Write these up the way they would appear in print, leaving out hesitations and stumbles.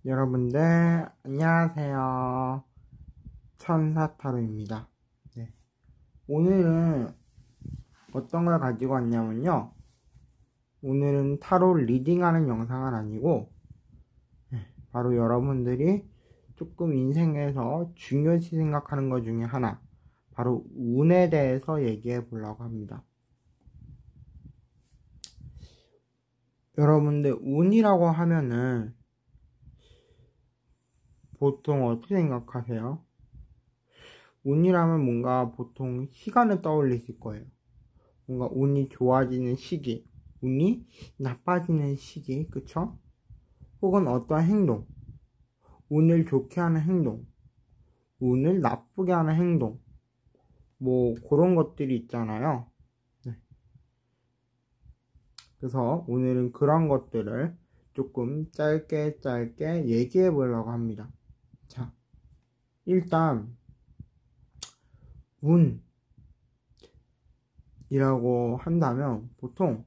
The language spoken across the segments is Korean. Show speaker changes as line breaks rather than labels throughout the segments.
여러분들 안녕하세요. 천사타로입니다. 네. 오늘은 어떤 걸 가지고 왔냐면요, 오늘은 타로 리딩하는 영상은 아니고 바로 여러분들이 조금 인생에서 중요시 생각하는 것 중에 하나, 바로 운에 대해서 얘기해 보려고 합니다. 여러분들 운이라고 하면은 보통 어떻게 생각하세요? 운이라면 뭔가 보통 시간을 떠올리실 거예요. 뭔가 운이 좋아지는 시기, 운이 나빠지는 시기, 그쵸? 혹은 어떠한 행동, 운을 좋게 하는 행동, 운을 나쁘게 하는 행동, 뭐 그런 것들이 있잖아요. 네. 그래서 오늘은 그런 것들을 조금 짧게 얘기해 보려고 합니다. 자, 일단 운이라고 한다면 보통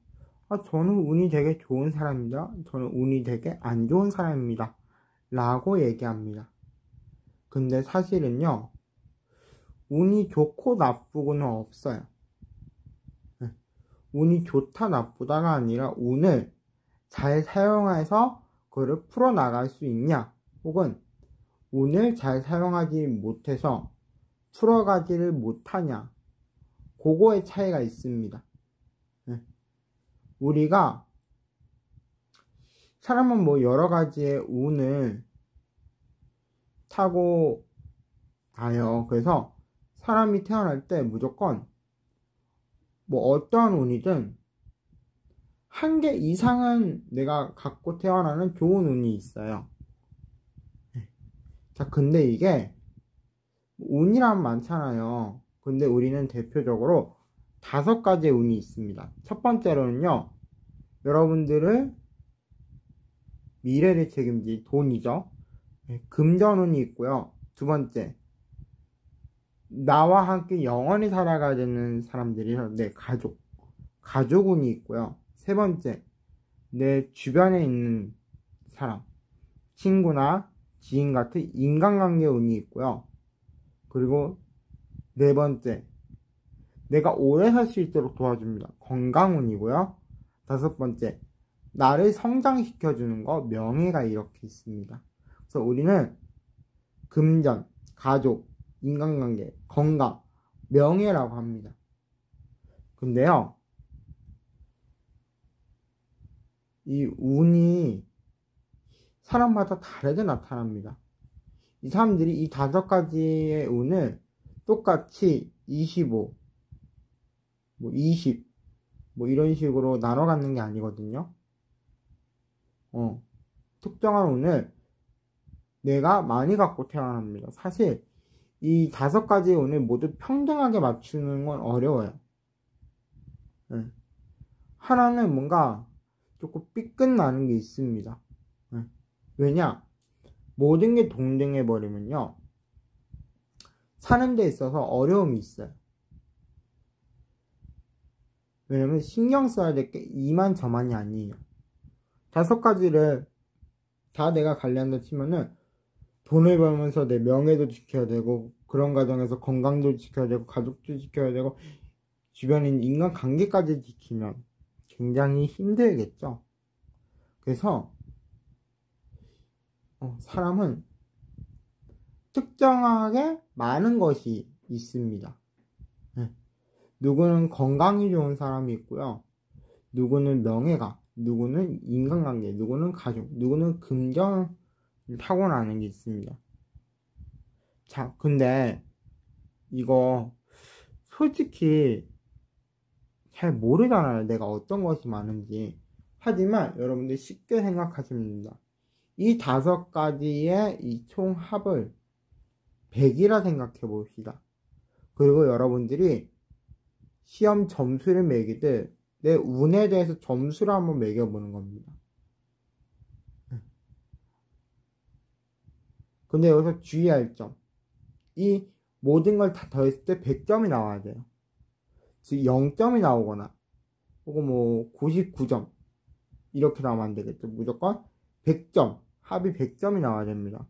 저는 운이 되게 좋은 사람입니다, 저는 운이 되게 안 좋은 사람입니다 라고 얘기합니다. 근데 사실은요, 운이 좋고 나쁘고는 없어요. 운이 좋다 나쁘다가 아니라 운을 잘 사용해서 그걸 풀어나갈 수 있냐, 혹은 운을 잘 사용하지 못해서 풀어가지를 못하냐, 그거의 차이가 있습니다. 우리가 사람은 뭐 여러 가지의 운을 타고 가요. 그래서 사람이 태어날 때 무조건 뭐 어떠한 운이든 한 개 이상은 내가 갖고 태어나는 좋은 운이 있어요. 자, 근데 이게 운이란 많잖아요. 근데 우리는 대표적으로 5가지의 운이 있습니다. 첫 번째로는요, 여러분들을 미래를 책임질 돈이죠. 금전운이 있고요. 두 번째, 나와 함께 영원히 살아가야 되는 사람들이 내 가족운이 있고요. 세 번째, 내 주변에 있는 사람, 친구나 지인 같은 인간관계 운이 있고요. 그리고 네 번째, 내가 오래 살 수 있도록 도와줍니다. 건강운이고요. 다섯 번째, 나를 성장시켜주는 거, 명예가 이렇게 있습니다. 그래서 우리는 금전, 가족, 인간관계, 건강, 명예라고 합니다. 근데요, 이 운이 사람마다 다르게 나타납니다. 이 사람들이 이 5가지의 운을 똑같이 25, 뭐 20, 뭐 이런 식으로 나눠 갖는 게 아니거든요. 특정한 운을 내가 많이 갖고 태어납니다. 사실 이 5가지의 운을 모두 평등하게 맞추는 건 어려워요. 하나는 뭔가 조금 삐끗나는 게 있습니다. 왜냐? 모든 게 동등해버리면요, 사는 데 있어서 어려움이 있어요. 왜냐면 신경 써야 될 게 이만저만이 아니에요. 5가지를 다 내가 관리한다 치면은 돈을 벌면서 내 명예도 지켜야 되고, 그런 과정에서 건강도 지켜야 되고, 가족도 지켜야 되고, 주변에 있는 인간관계까지 지키면 굉장히 힘들겠죠. 그래서 사람은 특정하게 많은 것이 있습니다. 누구는 건강이 좋은 사람이 있고요, 누구는 명예가, 누구는 인간관계, 누구는 가족, 누구는 금전을 타고나는 게 있습니다. 자, 근데 이거 솔직히 잘 모르잖아요, 내가 어떤 것이 많은지. 하지만 여러분들 쉽게 생각하시면 됩니다. 이 5가지의 이 총합을 100이라 생각해 봅시다. 그리고 여러분들이 시험 점수를 매기듯 내 운에 대해서 점수를 한번 매겨보는 겁니다. 근데 여기서 주의할 점, 이 모든 걸 다 더했을 때 100점이 나와야 돼요. 즉 0점이 나오거나 혹은 뭐 99점 이렇게 나오면 안 되겠죠. 무조건 100점 합이 100점이 나와야 됩니다.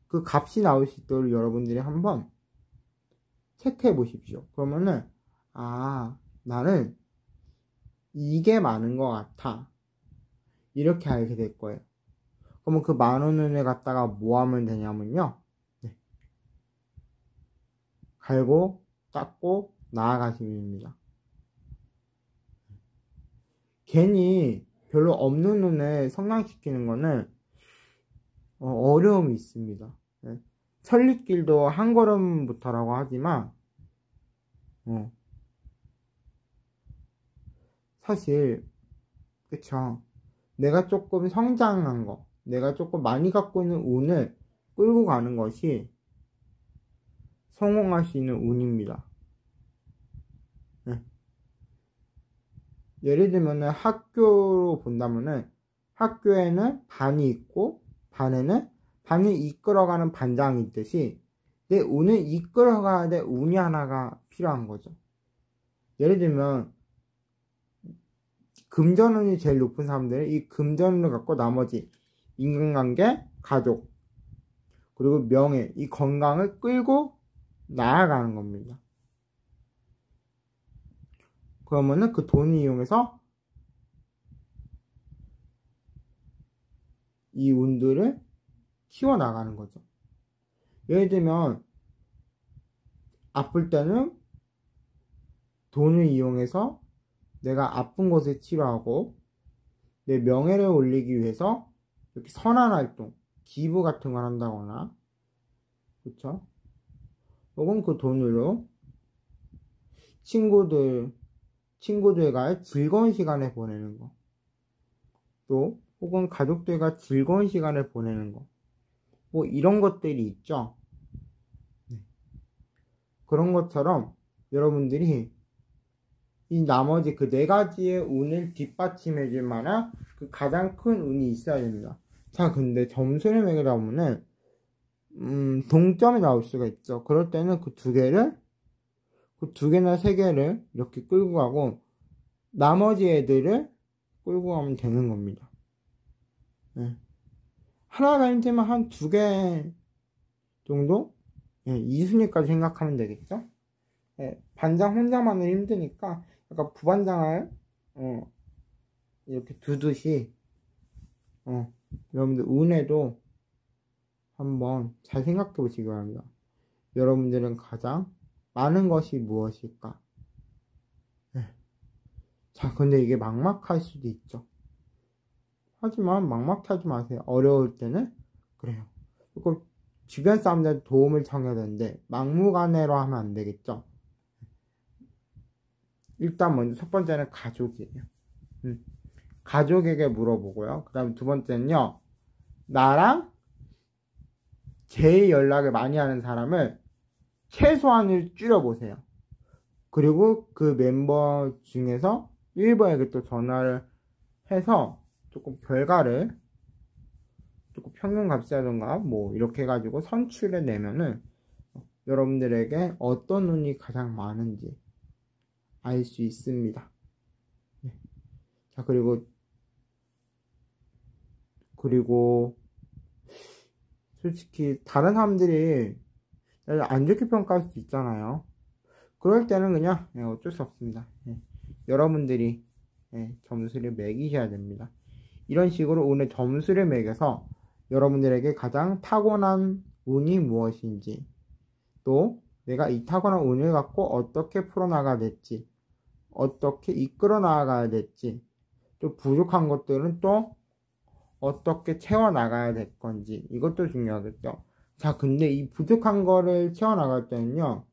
그 값이 나올 수 있도록 여러분들이 한번 체크해 보십시오. 그러면은 나는 이게 많은 것 같아, 이렇게 알게 될 거예요. 그러면 그 10,000원을 갖다가 뭐 하면 되냐면요, 갈고 닦고 나아가시면 됩니다. 괜히 별로 없는 눈에 성장시키는 거는 어려움이 있습니다. 천리길도 한 걸음부터라고 하지만 사실 그쵸, 내가 조금 성장한 거, 내가 조금 많이 갖고 있는 운을 끌고 가는 것이 성공할 수 있는 운입니다. 예를 들면 학교로 본다면은 학교에는 반이 있고 반에는 반을 이끌어가는 반장이 있듯이 내 운을 이끌어가야 될 운이 하나가 필요한 거죠. 예를 들면 금전운이 제일 높은 사람들은 이 금전운을 갖고 나머지 인간관계, 가족, 그리고 명예, 이 건강을 끌고 나아가는 겁니다. 그러면은 그 돈을 이용해서 이 운들을 키워나가는 거죠. 예를 들면 아플 때는 돈을 이용해서 내가 아픈 곳을 치료하고 내 명예를 올리기 위해서 이렇게 선한 활동, 기부 같은 걸 한다거나, 그쵸? 혹은 그 돈으로 친구들과의 즐거운 시간을 보내는 거, 또 혹은 가족들과 즐거운 시간을 보내는 거, 뭐 이런 것들이 있죠. 그런 것처럼 여러분들이 이 나머지 그 4가지의 운을 뒷받침해 줄 만한 그 가장 큰 운이 있어야 됩니다. 자, 근데 점수를 매기다 보면은 동점이 나올 수가 있죠. 그럴 때는 그 2개나 3개를 이렇게 끌고 가고 나머지 애들을 끌고 가면 되는 겁니다. 하나가 힘들면 한 2개 정도? 2순위까지 생각하면 되겠죠? 반장 혼자만은 힘드니까 약간 부반장을 이렇게 두듯이 여러분들 운에도 한번 잘 생각해 보시기 바랍니다. 여러분들은 가장 많은 것이 무엇일까? 자, 근데 이게 막막할 수도 있죠. 하지만 막막하지 마세요. 어려울 때는 그래요. 그리고 주변 사람들 도움을 청해야 되는데 막무가내로 하면 안 되겠죠. 일단 먼저 첫 번째는 가족이에요. 가족에게 물어보고요. 그 다음 2번째는요, 나랑 제일 연락을 많이 하는 사람을 최소한을 줄여보세요. 그리고 그 멤버 중에서 일부에게 또 전화를 해서 조금 결과를 조금 평균값이라던가 뭐 이렇게 해가지고 선출해 내면은 여러분들에게 어떤 운이 가장 많은지 알 수 있습니다. 자, 그리고 솔직히 다른 사람들이 안 좋게 평가할 수도 있잖아요. 그럴 때는 그냥 어쩔 수 없습니다. 여러분들이 점수를 매기셔야 됩니다. 이런 식으로 오늘 점수를 매겨서 여러분들에게 가장 타고난 운이 무엇인지, 또 내가 이 타고난 운을 갖고 어떻게 풀어나가야 될지, 어떻게 이끌어 나가야 될지, 또 부족한 것들은 또 어떻게 채워나가야 될 건지, 이것도 중요하겠죠. 자, 근데 이 부족한 거를 채워나갈 때는요,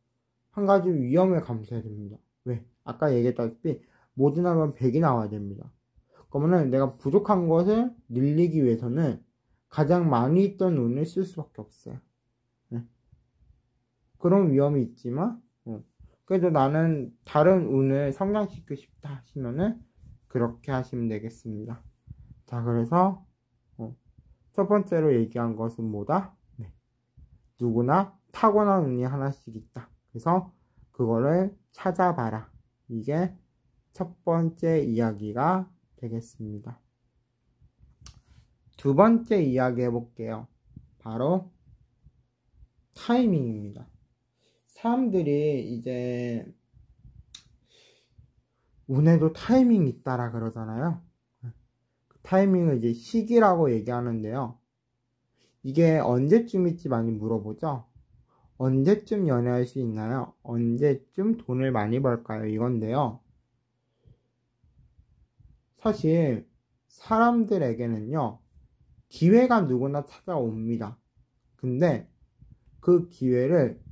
한 가지 위험을 감수해야 됩니다. 왜? 아까 얘기했다시피 모든 하면 100이 나와야 됩니다. 그러면은 내가 부족한 것을 늘리기 위해서는 가장 많이 있던 운을 쓸 수밖에 없어요. 그런 위험이 있지만 그래도 나는 다른 운을 성장시키고 싶다 하시면은 그렇게 하시면 되겠습니다. 자, 그래서 첫 번째로 얘기한 것은 뭐다? 누구나 타고난 운이 하나씩 있다. 그래서 그거를 찾아봐라. 이게 첫 번째 이야기가 되겠습니다. 두 번째 이야기 해볼게요. 바로 타이밍입니다. 사람들이 이제 운에도 타이밍이 있다라 그러잖아요. 그 타이밍을 이제 시기라고 얘기하는데요. 이게 언제쯤일지 많이 물어보죠. 언제쯤 연애할 수 있나요? 언제쯤 돈을 많이 벌까요? 이건데요. 사실 사람들에게는요, 기회가 누구나 찾아옵니다. 근데 그 기회를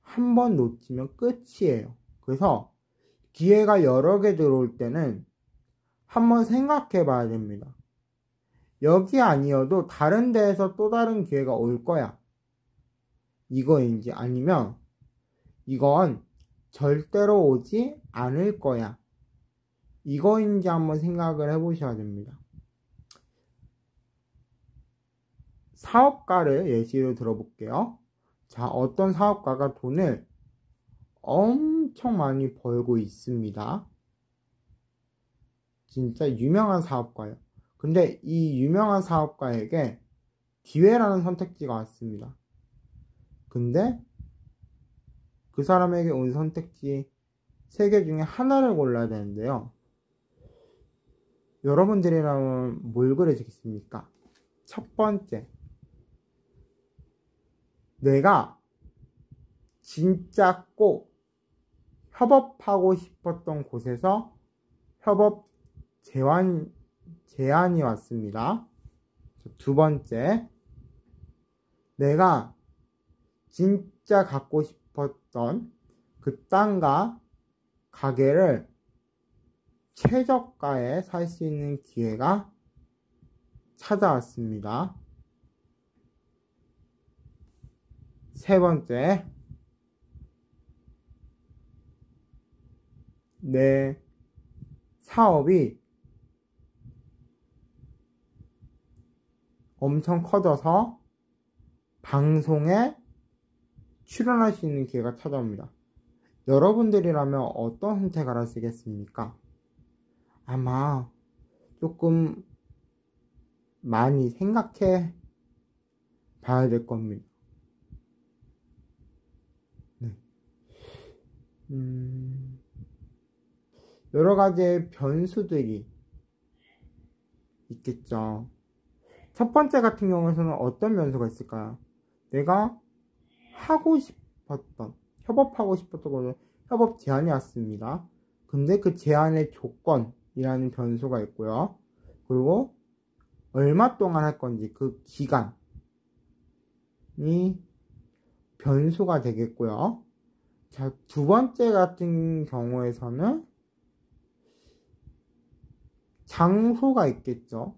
한 번 놓치면 끝이에요. 그래서 기회가 여러 개 들어올 때는 한번 생각해 봐야 됩니다. 여기 아니어도 다른 데에서 또 다른 기회가 올 거야. 이거인지 아니면 이건 절대로 오지 않을 거야. 이거인지 한번 생각을 해보셔야 됩니다. 사업가를 예시로 들어볼게요. 자, 어떤 사업가가 돈을 엄청 많이 벌고 있습니다. 진짜 유명한 사업가예요. 근데 이 유명한 사업가에게 기회라는 선택지가 왔습니다. 근데 그 사람에게 온 선택지 3개 중에 하나를 골라야 되는데요. 여러분들이라면 뭘 그러시겠습니까? 첫 번째, 내가 진짜 꼭 협업하고 싶었던 곳에서 협업 제안이 왔습니다. 두 번째, 내가 진짜 갖고 싶었던 그 땅과 가게를 최저가에 살 수 있는 기회가 찾아왔습니다. 세 번째, 내 사업이 엄청 커져서 방송에 출연할 수 있는 기회가 찾아옵니다. 여러분들이라면 어떤 선택을 하시겠습니까? 아마 조금 많이 생각해 봐야 될 겁니다. 네. 여러 가지의 변수들이 있겠죠. 첫 번째 같은 경우에는 어떤 변수가 있을까요? 내가 협업하고 싶었던 거는 협업 제안이 왔습니다. 근데 그 제안의 조건이라는 변수가 있고요. 그리고 얼마 동안 할 건지 그 기간이 변수가 되겠고요. 자, 두 번째 같은 경우에서는 장소가 있겠죠.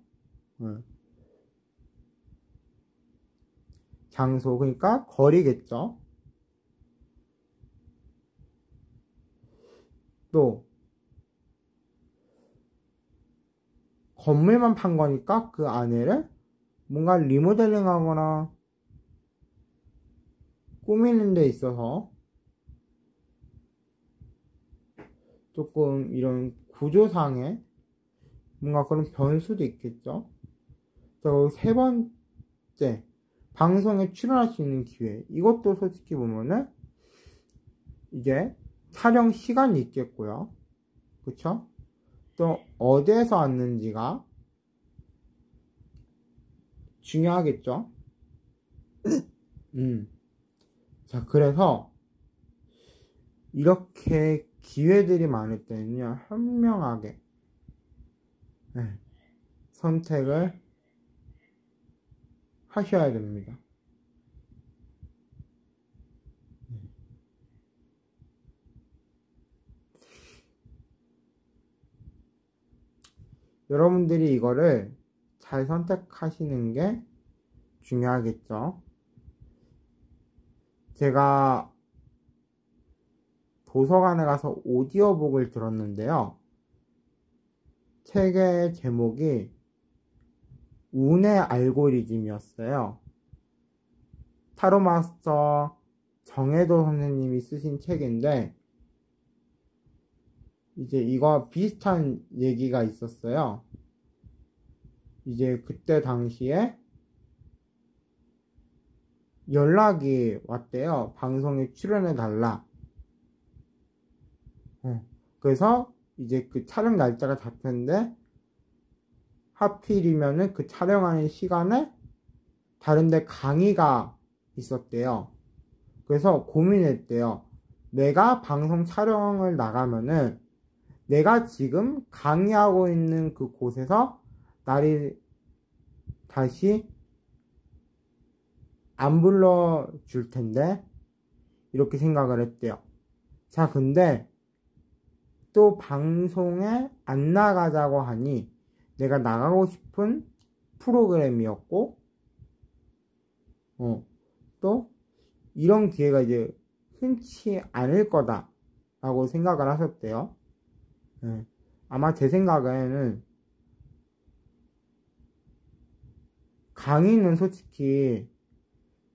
장소, 그러니까 거리겠죠. 또 건물만 판 거니까 그 안에를 뭔가 리모델링 하거나 꾸미는 데 있어서 조금 이런 구조상의 뭔가 그런 변수도 있겠죠. 세 번째, 방송에 출연할 수 있는 기회. 이것도 솔직히 보면은 이제 촬영 시간이 있겠고요. 그쵸? 또 어디에서 왔는지가 중요하겠죠. 자, 그래서 이렇게 기회들이 많을 때는요, 현명하게 선택을 하셔야 됩니다. 여러분들이 이거를 잘 선택하시는 게 중요하겠죠. 제가 도서관에 가서 오디오북을 들었는데요. 책의 제목이 운의 알고리즘이었어요. 타로마스터 정혜도 선생님이 쓰신 책인데, 이제 이거 비슷한 얘기가 있었어요. 이제 그때 당시에 연락이 왔대요. 방송에 출연해 달라. 그래서 이제 그 촬영 날짜가 잡혔는데 하필이면은 그 촬영하는 시간에 다른데 강의가 있었대요. 그래서 고민했대요. 내가 방송 촬영을 나가면은 내가 지금 강의하고 있는 그 곳에서 나를 다시 안 불러줄 텐데 이렇게 생각을 했대요. 자, 근데 또 방송에 안 나가자고 하니 내가 나가고 싶은 프로그램이었고 또 이런 기회가 이제 흔치 않을 거다라고 생각을 하셨대요. 아마 제 생각에는 강의는 솔직히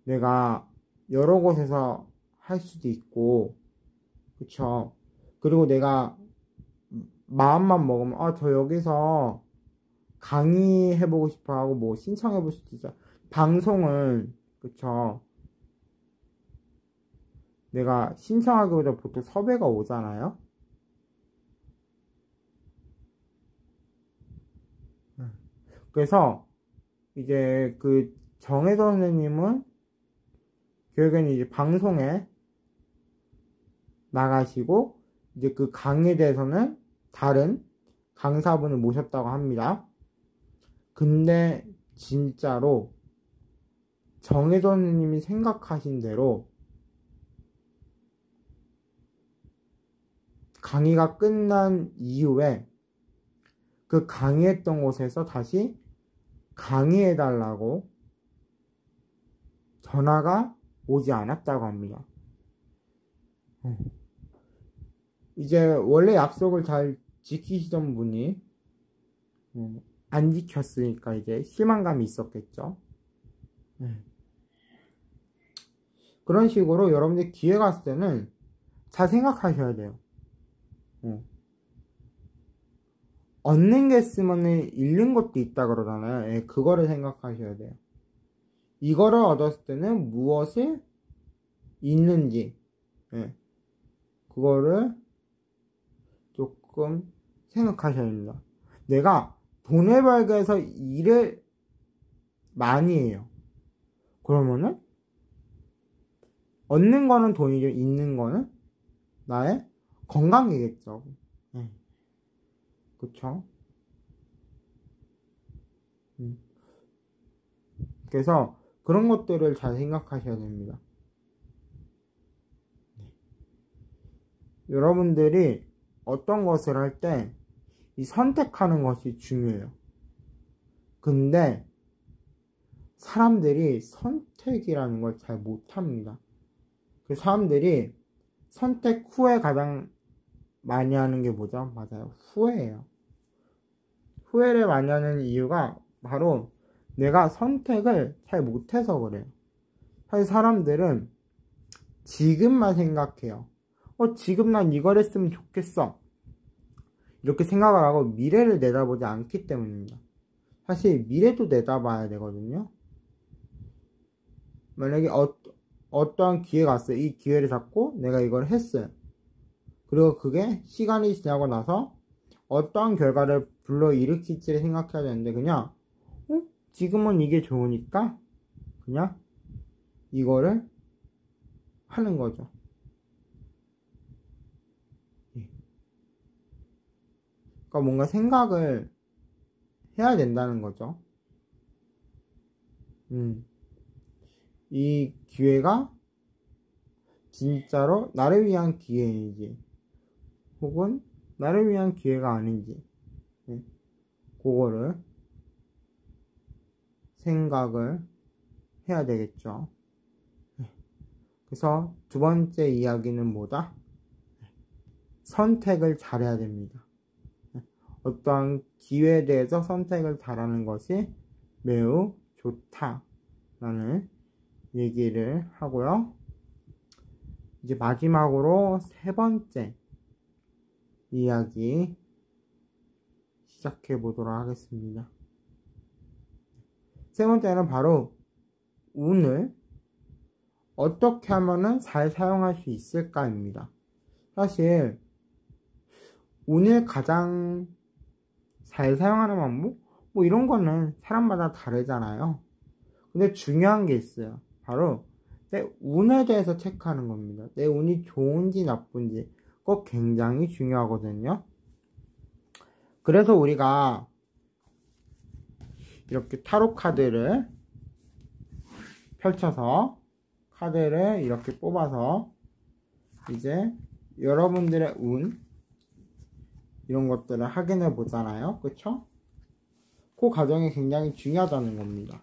내가 여러 곳에서 할 수도 있고, 그쵸? 그리고 내가 마음만 먹으면 저 여기서 강의해보고 싶어 하고 뭐 신청해볼 수도 있죠. 방송은 그쵸? 내가 신청하기보다 보통 섭외가 오잖아요. 그래서 이제 그 정혜선 선생님은 결국에는 이제 방송에 나가시고 이제 그 강의에 대해서는 다른 강사분을 모셨다고 합니다. 근데 진짜로 정혜선 선생님이 생각하신 대로 강의가 끝난 이후에 그 강의했던 곳에서 다시 강의해달라고 전화가 오지 않았다고 합니다. 이제 원래 약속을 잘 지키시던 분이 안 지켰으니까 이제 실망감이 있었겠죠. 그런 식으로 여러분들 기회가 왔을 때는 잘 생각하셔야 돼요. 얻는 게 있으면 잃는 것도 있다 그러잖아요. 그거를 생각하셔야 돼요. 이거를 얻었을 때는 무엇을 잃는지 그거를 조금 생각하셔야 됩니다. 내가 돈을 벌기 위해서 일을 많이 해요. 그러면은 얻는 거는 돈이죠. 잃는 거는 나의 건강이겠죠. 그쵸? 그래서 그런 것들을 잘 생각하셔야 됩니다. 여러분들이 어떤 것을 할 때 이 선택하는 것이 중요해요. 근데 사람들이 선택이라는 걸 잘 못합니다. 그 사람들이 선택 후에 가장 많이 하는 게 뭐죠? 맞아요. 후회예요. 후회를 많이 하는 이유가 바로 내가 선택을 잘 못해서 그래요. 사실 사람들은 지금만 생각해요. 지금 난 이걸 했으면 좋겠어. 이렇게 생각을 하고 미래를 내다보지 않기 때문입니다. 사실 미래도 내다봐야 되거든요. 만약에 어떠한 기회가 왔어요. 이 기회를 잡고 내가 이걸 했어요. 그리고 그게 시간이 지나고 나서 어떠한 결과를 불러일으킬지를 생각해야 되는데 그냥 지금은 이게 좋으니까 그냥 이거를 하는 거죠. 그러니까 뭔가 생각을 해야 된다는 거죠. 이 기회가 진짜로 나를 위한 기회인지 혹은 나를 위한 기회가 아닌지 그거를 생각을 해야 되겠죠. 그래서 두 번째 이야기는 뭐다? 선택을 잘해야 됩니다. 어떠한 기회에 대해서 선택을 잘하는 것이 매우 좋다라는 얘기를 하고요. 이제 마지막으로 세 번째 이야기 시작해 보도록 하겠습니다. 세 번째는 바로 운을 어떻게 하면은 잘 사용할 수 있을까입니다. 사실 운을 가장 잘 사용하는 방법? 뭐 이런 거는 사람마다 다르잖아요. 근데 중요한 게 있어요. 바로 내 운에 대해서 체크하는 겁니다. 내 운이 좋은지 나쁜지 꼭 굉장히 중요하거든요. 그래서 우리가 이렇게 타로 카드를 펼쳐서 카드를 이렇게 뽑아서 이제 여러분들의 운 이런 것들을 확인해 보잖아요. 그쵸? 그 과정이 굉장히 중요하다는 겁니다.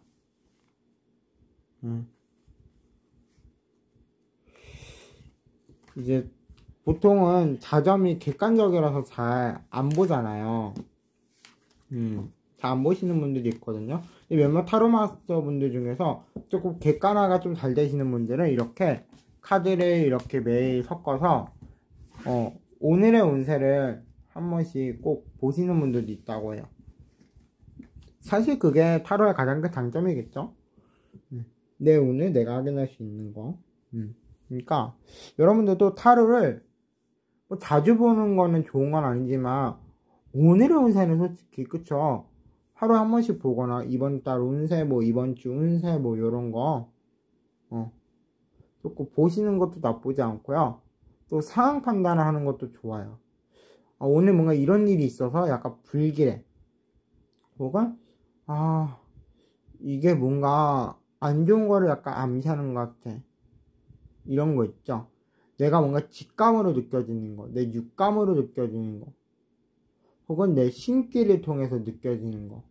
이제 보통은 자점이 객관적이라서 잘 안 보잖아요. 잘 안 보시는 분들이 있거든요. 몇몇 타로 마스터 분들 중에서 조금 객관화가 좀 잘 되시는 분들은 이렇게 카드를 이렇게 매일 섞어서 오늘의 운세를 한 번씩 꼭 보시는 분들도 있다고 해요. 사실 그게 타로의 가장 큰 장점이겠죠. 내 운을 내가 확인할 수 있는 거. 그러니까 여러분들도 타로를 뭐 자주 보는 거는 좋은 건 아니지만 오늘의 운세는 솔직히 그쵸, 하루에 한 번씩 보거나 이번 달 운세 뭐 이번 주 운세 뭐 요런 거 조금 보시는 것도 나쁘지 않고요. 또 상황 판단을 하는 것도 좋아요. 오늘 뭔가 이런 일이 있어서 약간 불길해. 혹은 이게 뭔가 안 좋은 거를 약간 암시하는 것 같아. 이런 거 있죠. 내가 뭔가 직감으로 느껴지는 거, 내 육감으로 느껴지는 거, 혹은 내 신기를 통해서 느껴지는 거,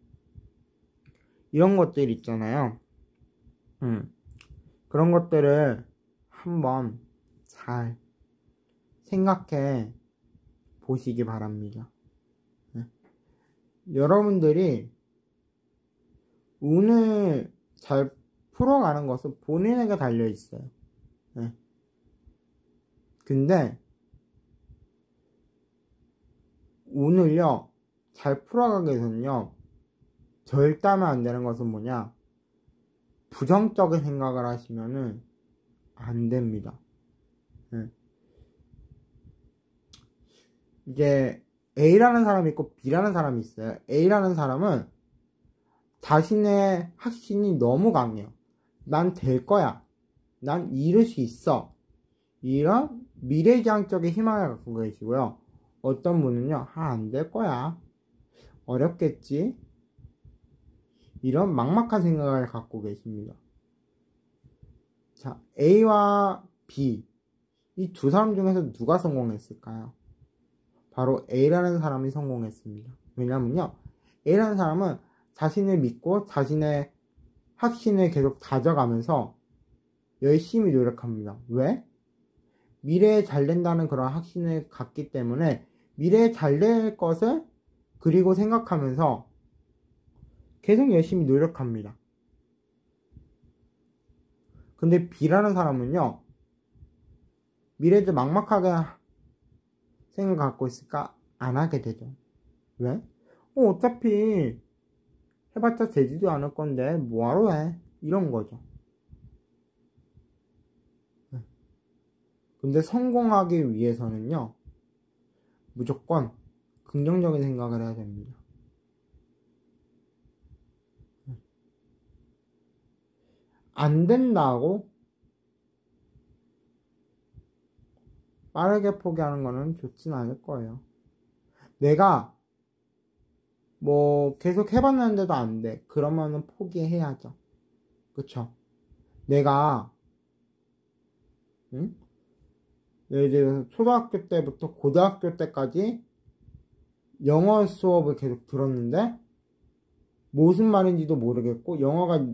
이런 것들 있잖아요. 그런 것들을 한번 잘 생각해 보시기 바랍니다. 여러분들이 운을 잘 풀어가는 것은 본인에게 달려 있어요. 근데 운을요 잘 풀어가기 위해서는요 절대 하면 안 되는 것은 뭐냐, 부정적인 생각을 하시면은 안 됩니다. 이게 A라는 사람이 있고 B라는 사람이 있어요. A라는 사람은 자신의 확신이 너무 강해요. 난 될 거야. 난 이룰 수 있어. 이런 미래지향적인 희망을 갖고 계시고요. 어떤 분은요, 안 될 거야. 어렵겠지. 이런 막막한 생각을 갖고 계십니다. 자, A와 B. 이 두 사람 중에서 누가 성공했을까요? 바로 A라는 사람이 성공했습니다. 왜냐면요, A라는 사람은 자신을 믿고 자신의 확신을 계속 다져가면서 열심히 노력합니다. 왜? 미래에 잘 된다는 그런 확신을 갖기 때문에 미래에 잘 될 것을 그리고 생각하면서 계속 열심히 노력합니다. 근데 B라는 사람은요, 미래도 막막하게 생각 갖고 있을까? 안 하게 되죠. 왜? 어차피 해봤자 되지도 않을 건데 뭐하러 해? 이런 거죠. 근데 성공하기 위해서는요, 무조건 긍정적인 생각을 해야 됩니다. 안 된다고 빠르게 포기하는 거는 좋진 않을 거예요. 내가 뭐 계속 해봤는데도 안 돼. 그러면은 포기해야죠. 그쵸? 내가 예를 들어서 초등학교 때부터 고등학교 때까지 영어 수업을 계속 들었는데 무슨 말인지도 모르겠고 영어가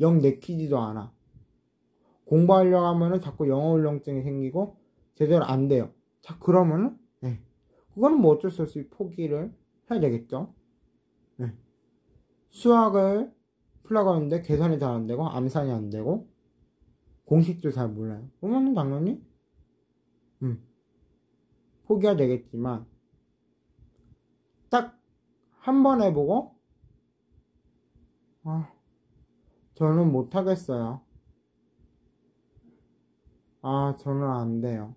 영 내키지도 않아. 공부하려고 하면은 자꾸 영어 울렁증이 생기고 제대로 안 돼요. 자, 그러면은 그거는 뭐 어쩔 수 없이 포기를 해야 되겠죠. 수학을 풀려고 하는데 계산이 잘 안 되고 암산이 안 되고 공식도 잘 몰라요. 그러면은 당연히 포기해야 되겠지만 딱 한 번 해보고 저는 못하겠어요. 아, 저는 안 돼요.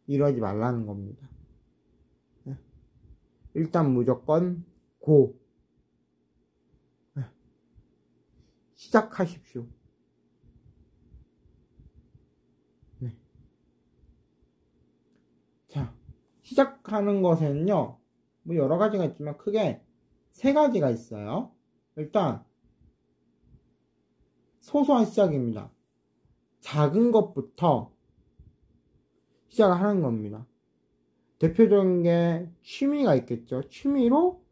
이러지 말라는 겁니다. 일단 무조건 고. 시작하십시오. 네. 자, 시작하는 것에는요, 뭐 여러 가지가 있지만 크게 세 가지가 있어요. 일단, 소소한 시작입니다. 작은 것부터 시작을 하는 겁니다. 대표적인 게 취미가 있겠죠. 취미로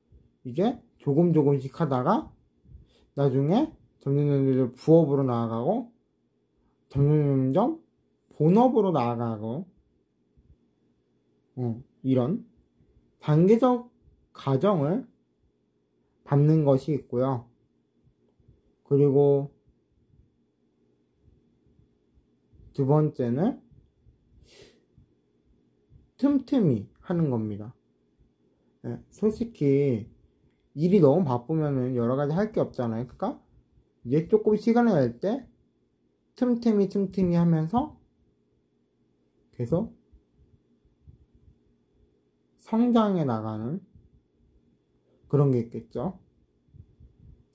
이제 조금씩 하다가 나중에 점점 부업으로 나아가고 점점 본업으로 나아가고 이런 단계적 과정을 밟는 것이 있고요. 그리고 두 번째는 틈틈이 하는 겁니다. 솔직히 일이 너무 바쁘면은 여러 가지 할 게 없잖아요. 그러니까 이제 조금 시간을 낼 때 틈틈이 하면서 계속 성장해 나가는 그런 게 있겠죠.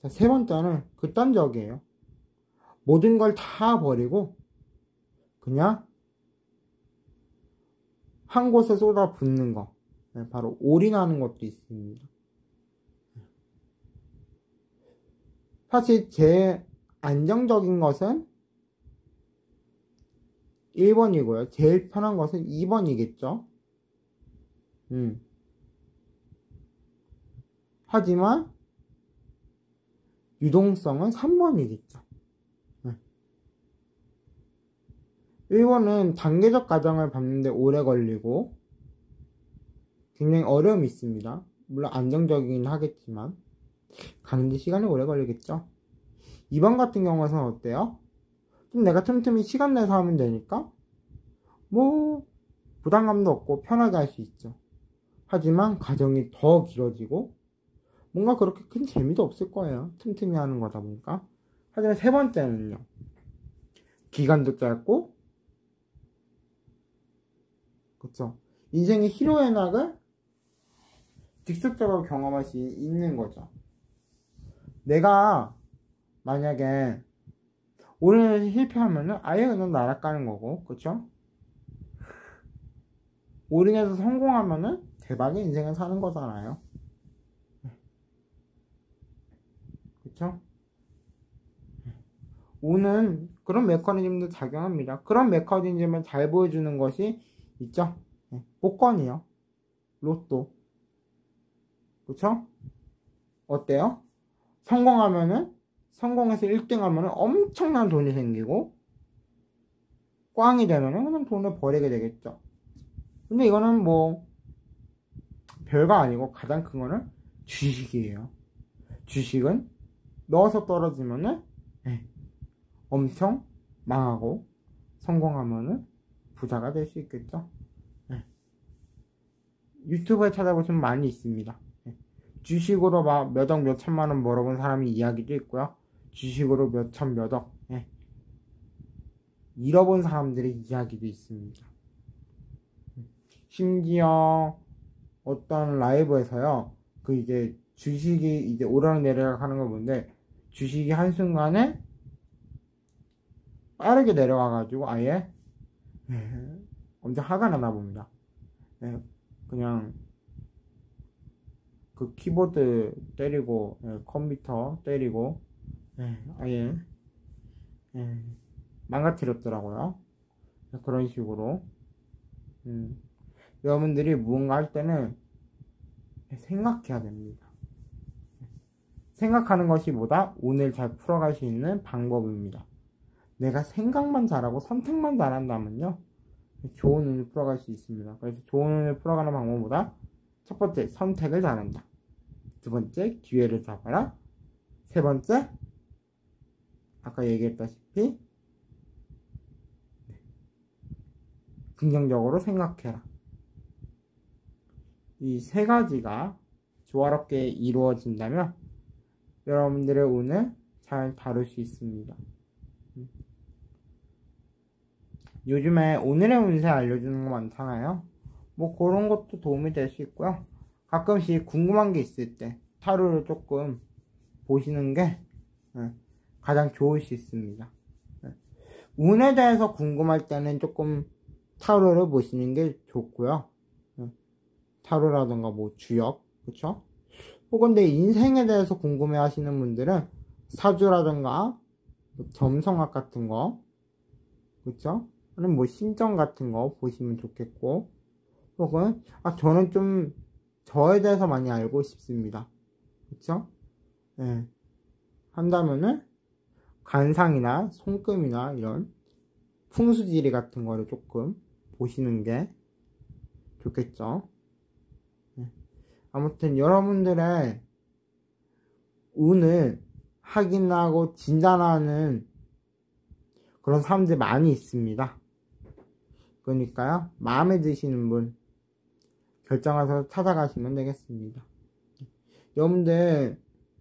자, 세 번째는 극단적이에요. 모든 걸 다 버리고 그냥 한 곳에 쏟아붓는 거. 바로 올인하는 것도 있습니다. 사실 제일 안정적인 것은 1번이고요. 제일 편한 것은 2번이겠죠. 하지만 유동성은 3번이겠죠. 1번은 단계적 과정을 밟는데 오래 걸리고 굉장히 어려움이 있습니다. 물론 안정적이긴 하겠지만 가는데 시간이 오래 걸리겠죠. 2번 같은 경우는 어때요? 좀 내가 틈틈이 시간 내서 하면 되니까 뭐 부담감도 없고 편하게 할 수 있죠. 하지만 과정이 더 길어지고 뭔가 그렇게 큰 재미도 없을 거예요. 틈틈이 하는 거다 보니까. 하지만 세 번째는요, 기간도 짧고 그쵸, 인생의 희로애락을 직접적으로 경험할 수 있는 거죠. 내가 만약에 올인해서 실패하면은 아예 그냥 날아가는 거고, 그쵸? 올인해서 성공하면은 대박의 인생을 사는 거잖아요. 그쵸? 오는 그런 메커니즘도 작용합니다. 그런 메커니즘을 잘 보여주는 것이 있죠? 복권이요. 로또. 그쵸? 어때요? 성공해서 1등 하면은 엄청난 돈이 생기고, 꽝이 되면은 그냥 돈을 버리게 되겠죠. 근데 이거는 뭐, 별거 아니고 가장 큰 거는 주식이에요. 주식은 넣어서 떨어지면은, 엄청 망하고, 성공하면은 부자가 될 수 있겠죠. 유튜브에 찾아보시면 많이 있습니다. 주식으로 막 몇억 몇천만원 벌어본 사람이 이야기도 있고요. 주식으로 몇천 몇억 잃어본 사람들의 이야기도 있습니다. 심지어 어떤 라이브에서요, 그 이제 주식이 이제 오르락내리락 하는 걸 보는데 주식이 한순간에 빠르게 내려와가지고 아예 엄청 화가 나나 봅니다. 그냥 그 키보드 때리고 컴퓨터 때리고 아예 망가뜨렸더라고요. 그런 식으로 여러분들이 무언가 할 때는 생각해야 됩니다. 생각하는 것이 보다 오늘 잘 풀어갈 수 있는 방법입니다. 내가 생각만 잘하고 선택만 잘한다면요, 좋은 운을 풀어갈 수 있습니다. 그래서 좋은 운을 풀어가는 방법보다 첫 번째, 선택을 잘한다. 두 번째, 기회를 잡아라. 세 번째, 아까 얘기했다시피 긍정적으로 생각해라. 이 세 가지가 조화롭게 이루어진다면 여러분들의 운을 잘 다룰 수 있습니다. 요즘에 오늘의 운세 알려주는 거 많잖아요. 뭐 그런 것도 도움이 될 수 있고요. 가끔씩 궁금한 게 있을 때 타로를 조금 보시는 게 가장 좋을 수 있습니다. 운에 대해서 궁금할 때는 조금 타로를 보시는 게 좋고요. 타로라던가 뭐 주역, 그쵸? 혹은 내 인생에 대해서 궁금해 하시는 분들은 사주라던가 뭐 점성학 같은 거, 그쵸? 아니면 뭐 신점 같은 거 보시면 좋겠고, 혹은 저는 좀 저에 대해서 많이 알고 싶습니다. 그쵸? 예. 한다면은 관상이나 손금이나 이런 풍수지리 같은 거를 조금 보시는 게 좋겠죠. 예. 아무튼 여러분들의 운을 확인하고 진단하는 그런 사람들이 많이 있습니다. 그러니까요, 마음에 드시는 분 결정해서 찾아가시면 되겠습니다. 여러분들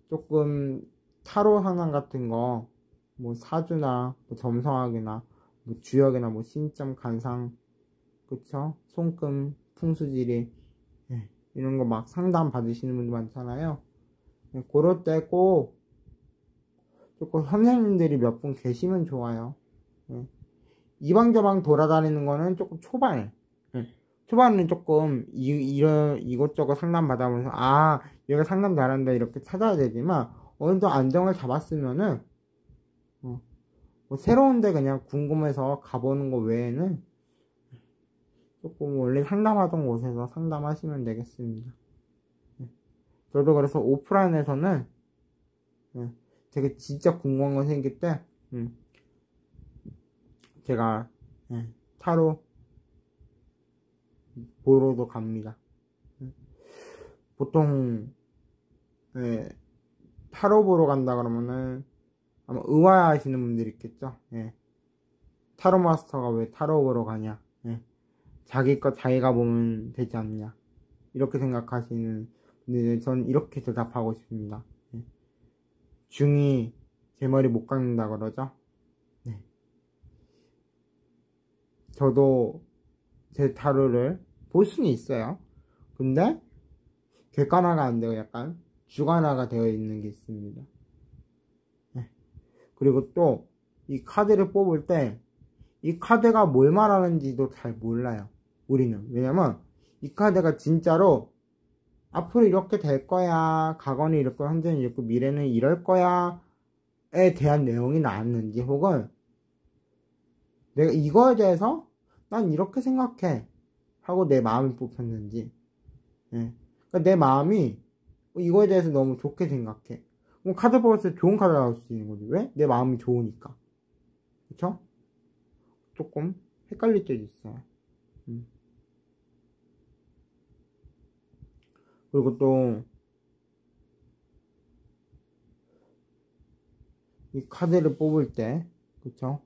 조금 타로 상담 같은 거, 뭐 사주나 뭐 점성학이나 뭐 주역이나 뭐 신점 관상, 그쵸? 손금 풍수지리, 이런 거 막 상담 받으시는 분들 많잖아요. 그럴 때 꼭 조금 선생님들이 몇 분 계시면 좋아요. 이방저방 돌아다니는 거는 조금 초반에는 조금 이것저것 상담 받아보면서 얘가 상담 잘한다 이렇게 찾아야 되지만 어느 정도 안정을 잡았으면은 뭐 새로운 데 그냥 궁금해서 가보는 거 외에는 조금 원래 상담하던 곳에서 상담하시면 되겠습니다. 저도 그래서 오프라인에서는 되게 진짜 궁금한 거 생길 때 제가 타로 보러도 갑니다. 보통 타로 보러 간다 그러면은 아마 의아해하시는 분들이 있겠죠. 타로 마스터가 왜 타로 보러 가냐, 자기 것 자기가 보면 되지 않냐, 이렇게 생각하시는 분들, 전 이렇게 대답하고 싶습니다. 중이 제 머리 못 깎는다 그러죠. 저도 제 타로를 볼 수는 있어요. 근데 객관화가 안 되고 약간 주관화가 되어 있는 게 있습니다. 그리고 또 이 카드를 뽑을 때 이 카드가 뭘 말하는지도 잘 몰라요, 우리는. 왜냐면 이 카드가 진짜로 앞으로 이렇게 될 거야, 과거는 이렇고 현재는 이렇고 미래는 이럴 거야 에 대한 내용이 나왔는지, 혹은 내가 이거에 대해서 난 이렇게 생각해 하고 내 마음이 뽑혔는지, 그러니까 내 마음이 이거에 대해서 너무 좋게 생각해, 그럼 카드 뽑았을 때 좋은 카드 나올 수 있는 거지. 왜? 내 마음이 좋으니까. 그쵸? 조금 헷갈릴 때도 있어요. 그리고 또 이 카드를 뽑을 때, 그쵸?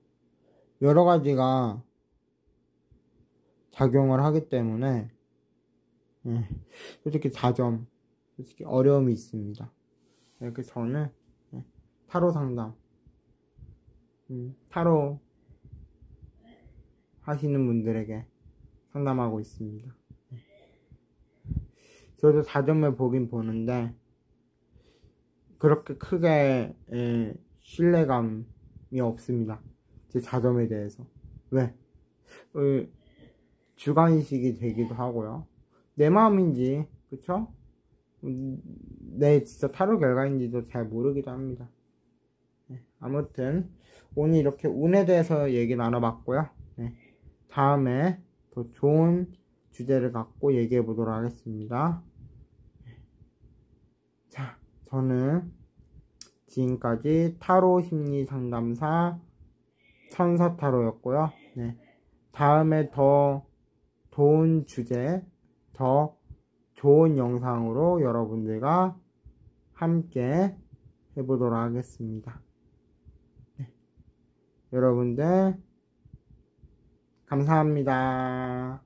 여러 가지가 작용을 하기 때문에 솔직히 솔직히 어려움이 있습니다. 이렇게 저는 타로 상담, 타로 하시는 분들에게 상담하고 있습니다. 저도 자점을 보긴 보는데 그렇게 크게 신뢰감이 없습니다, 제 자점에 대해서. 왜? 주관의식이 되기도 하고요. 내 마음인지, 그쵸? 내 진짜 타로 결과인지도 잘 모르기도 합니다. 아무튼 오늘 이렇게 운에 대해서 얘기 나눠봤고요. 다음에 더 좋은 주제를 갖고 얘기해 보도록 하겠습니다. 자, 저는 지금까지 타로 심리 상담사 천사타로였고요. 다음에 더 좋은 주제, 더 좋은 영상으로 여러분들과 함께 해보도록 하겠습니다. 여러분들 감사합니다.